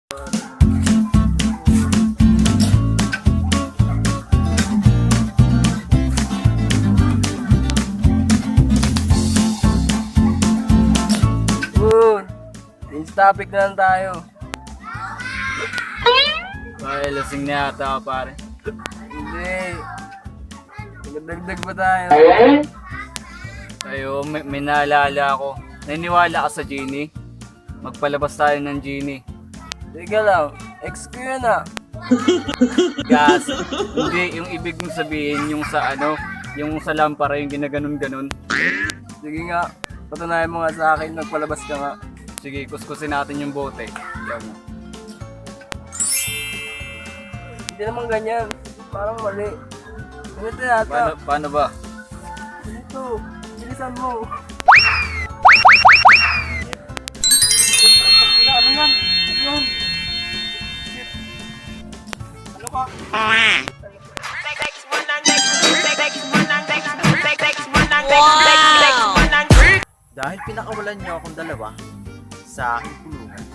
Topic na lang tayo. Ay, lasing na yata ako, pare. Hindi. Magdagdag ba tayo? Ayo, may naalala ako. Naniniwala ka sa genie? Magpalabas tayo ng genie. Teka lang, ex ko yun ah. Gas. Hindi, yung ibig mong sabihin, yung sa ano, yung sa lampara, yung ginaganon-ganon. Sige nga, patunayan mo nga sa akin, nagpalabas ka nga. Sige, kuskusin natin yung bote. Yan mo. Hindi naman ganyan, parang mali. Ganito yata. Paano ba? Ganito, bilisan mo. Ano yan? Ano yan? Ano ka? Dahil pinakawalan niyo akong dalawa sa aking kulungan,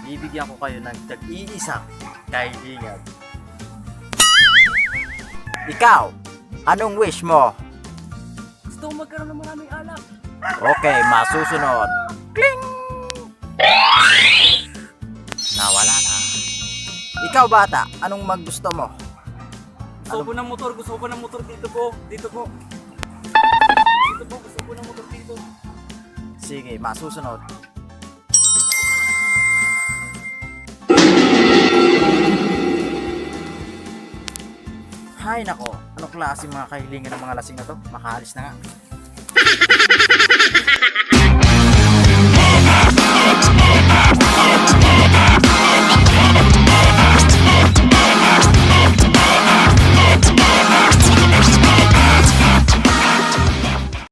bibigyan ko kayo ng tag-iisang kaibigan. Ikaw, anong wish mo? Gusto ko magkaroon ng maraming alak. Okay, masusunod. Kling! Nawala na. Ikaw bata, anong maggusto mo? Gusto ko ng motor dito po. Dito po, gusto ko ng motor dito. Sige, masusunod. Hay nako, anong klase mga kahilingan ng mga lasing na to? Makaalis na nga.